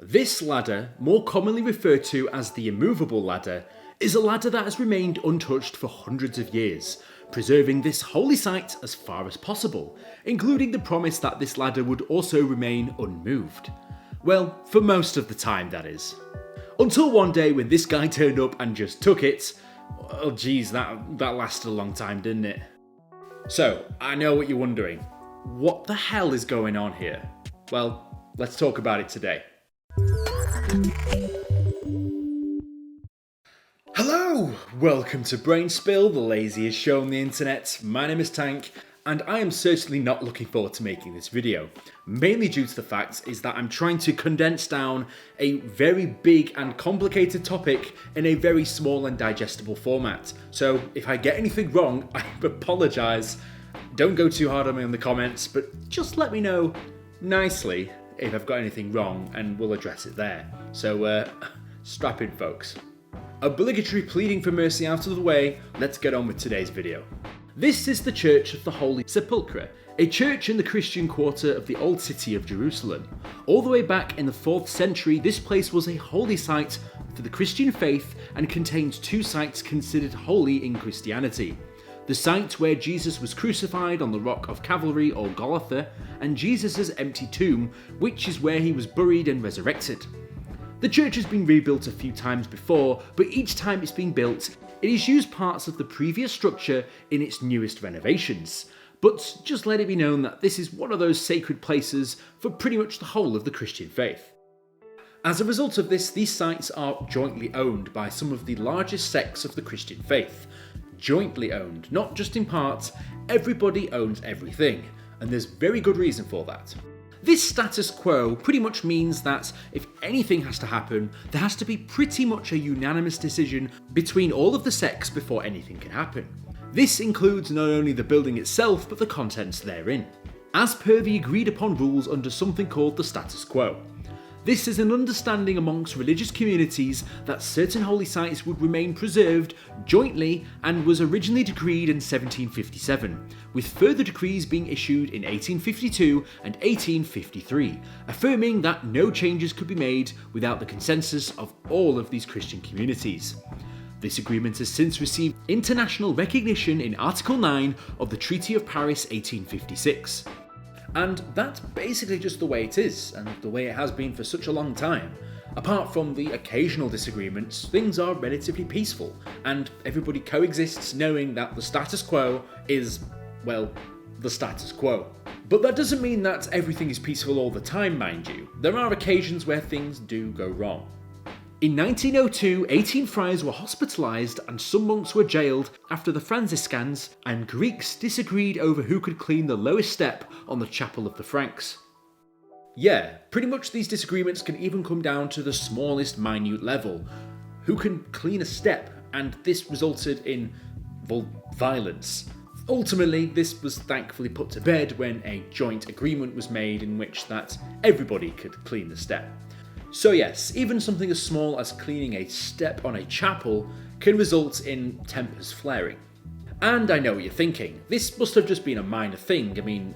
This ladder, more commonly referred to as the immovable ladder, is a ladder that has remained untouched for hundreds of years, preserving this holy site as far as possible, including the promise that this ladder would also remain unmoved. Well, for most of the time, that is. Until one day when this guy turned up and just took it. Oh geez, that lasted a long time, didn't it? So, I know what you're wondering. What the hell is going on here? Well, let's talk about it today. Hello! Welcome to Brainspill, the laziest show on the internet. My name is Tank, and I am certainly not looking forward to making this video. Mainly due to the fact is that I'm trying to condense down a very big and complicated topic in a very small and digestible format. So if I get anything wrong, I apologise. Don't go too hard on me in the comments, but just let me know nicely if I've got anything wrong and we'll address it there. So strap in, folks. Obligatory pleading for mercy out of the way, let's get on with today's video. This is the Church of the Holy Sepulchre, a church in the Christian quarter of the Old City of Jerusalem. All the way back in the 4th century, this place was a holy site for the Christian faith and contains two sites considered holy in Christianity. The site where Jesus was crucified on the Rock of Calvary or Golgotha, and Jesus' empty tomb, which is where he was buried and resurrected. The church has been rebuilt a few times before, but each time it's been built, it has used parts of the previous structure in its newest renovations. But just let it be known that this is one of those sacred places for pretty much the whole of the Christian faith. As a result of this, these sites are jointly owned by some of the largest sects of the Christian faith. Jointly owned, not just in part, everybody owns everything, and there's very good reason for that. This status quo pretty much means that if anything has to happen, there has to be pretty much a unanimous decision between all of the sects before anything can happen. This includes not only the building itself, but the contents therein, as per the agreed upon rules under something called the status quo. This is an understanding amongst religious communities that certain holy sites would remain preserved jointly and was originally decreed in 1757, with further decrees being issued in 1852 and 1853, affirming that no changes could be made without the consensus of all of these Christian communities. This agreement has since received international recognition in Article 9 of the Treaty of Paris 1856. And that's basically just the way it is, and the way it has been for such a long time. Apart from the occasional disagreements, things are relatively peaceful, and everybody coexists knowing that the status quo is, well, the status quo. But that doesn't mean that everything is peaceful all the time, mind you. There are occasions where things do go wrong. In 1902, 18 friars were hospitalised and some monks were jailed after the Franciscans and Greeks disagreed over who could clean the lowest step on the Chapel of the Franks. Yeah, pretty much these disagreements can even come down to the smallest minute level. Who can clean a step? And this resulted in, well, violence. Ultimately, this was thankfully put to bed when a joint agreement was made in which that everybody could clean the step. So yes, even something as small as cleaning a step on a chapel can result in tempers flaring. And I know what you're thinking, this must have just been a minor thing. I mean,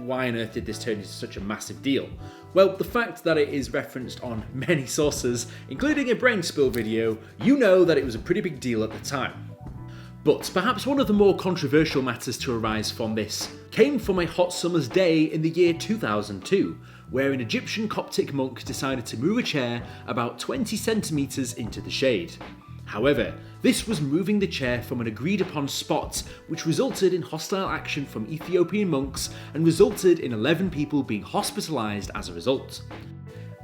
why on earth did this turn into such a massive deal? Well, the fact that it is referenced on many sources, including a Brainspill video, you know that it was a pretty big deal at the time. But perhaps one of the more controversial matters to arise from this came from a hot summer's day in the year 2002, where an Egyptian Coptic monk decided to move a chair about 20 centimetres into the shade. However, this was moving the chair from an agreed upon spot, which resulted in hostile action from Ethiopian monks and resulted in 11 people being hospitalised as a result.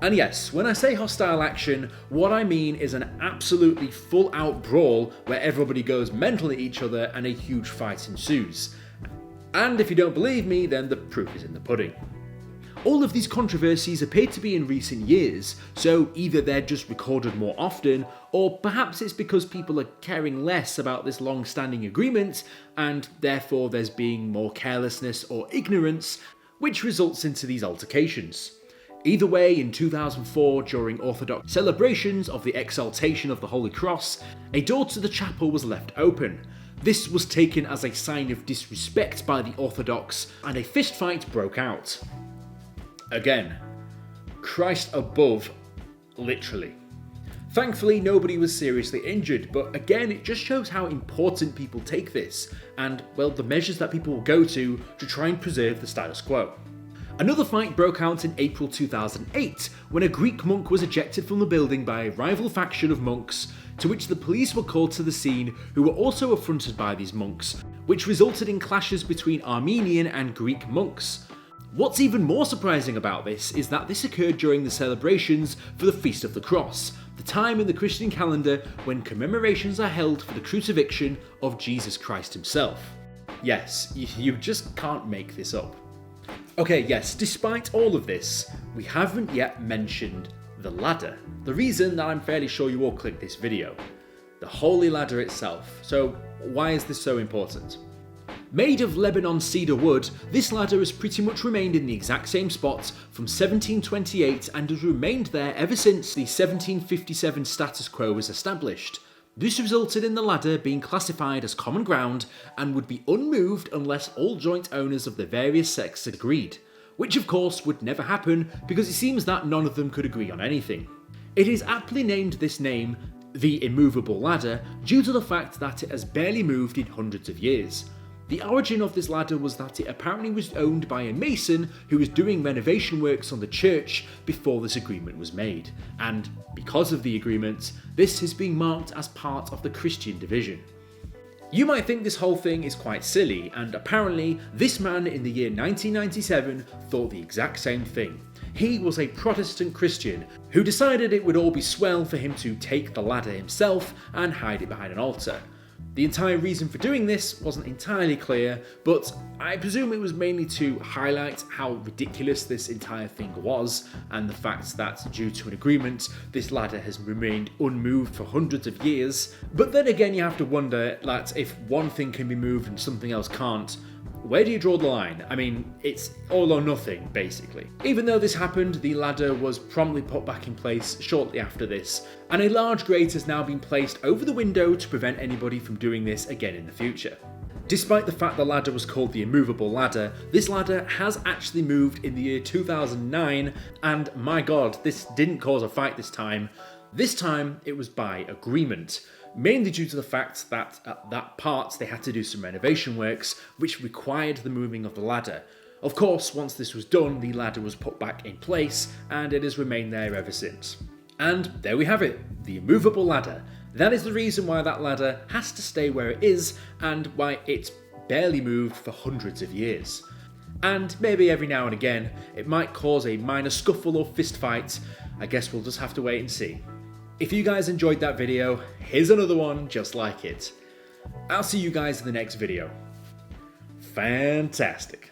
And yes, when I say hostile action, what I mean is an absolutely full-out brawl where everybody goes mental at each other and a huge fight ensues. And if you don't believe me, then the proof is in the pudding. All of these controversies appear to be in recent years, so either they're just recorded more often, or perhaps it's because people are caring less about this long-standing agreement, and therefore there's being more carelessness or ignorance, which results into these altercations. Either way, in 2004, during Orthodox celebrations of the exaltation of the Holy Cross, a door to the chapel was left open. This was taken as a sign of disrespect by the Orthodox, and a fistfight broke out. Again, Christ above literally. Thankfully, nobody was seriously injured, but again, it just shows how important people take this, and, well, the measures that people will go to try and preserve the status quo. Another fight broke out in April 2008, when a Greek monk was ejected from the building by a rival faction of monks, to which the police were called to the scene, who were also affronted by these monks, which resulted in clashes between Armenian and Greek monks. What's even more surprising about this is that this occurred during the celebrations for the Feast of the Cross, the time in the Christian calendar when commemorations are held for the crucifixion of Jesus Christ himself. Yes, you just can't make this up. Okay, yes, despite all of this, we haven't yet mentioned the ladder. The reason that I'm fairly sure you all clicked this video. The Holy Ladder itself. So why is this so important? Made of Lebanon cedar wood, this ladder has pretty much remained in the exact same spot from 1728 and has remained there ever since the 1757 status quo was established. This resulted in the ladder being classified as common ground and would be unmoved unless all joint owners of the various sects agreed, which of course would never happen because it seems that none of them could agree on anything. It is aptly named this name, the immovable ladder, due to the fact that it has barely moved in hundreds of years. The origin of this ladder was that it apparently was owned by a mason who was doing renovation works on the church before this agreement was made, and because of the agreement, this is being marked as part of the Christian division. You might think this whole thing is quite silly, and apparently this man in the year 1997 thought the exact same thing. He was a Protestant Christian who decided it would all be swell for him to take the ladder himself and hide it behind an altar. The entire reason for doing this wasn't entirely clear, but I presume it was mainly to highlight how ridiculous this entire thing was, and the fact that due to an agreement, this ladder has remained unmoved for hundreds of years. But then again, you have to wonder that if one thing can be moved and something else can't, where do you draw the line? I mean, it's all or nothing, basically. Even though this happened, the ladder was promptly put back in place shortly after this, and a large grate has now been placed over the window to prevent anybody from doing this again in the future. Despite the fact the ladder was called the immovable ladder, this ladder has actually moved in the year 2009, and my god, this didn't cause a fight this time. This time, it was by agreement. Mainly due to the fact that at that part they had to do some renovation works which required the moving of the ladder. Of course, once this was done, the ladder was put back in place and it has remained there ever since. And there we have it, the immovable ladder. That is the reason why that ladder has to stay where it is and why it's barely moved for hundreds of years. And maybe every now and again it might cause a minor scuffle or fist fight. I guess we'll just have to wait and see. If you guys enjoyed that video, here's another one just like it. I'll see you guys in the next video. Fantastic.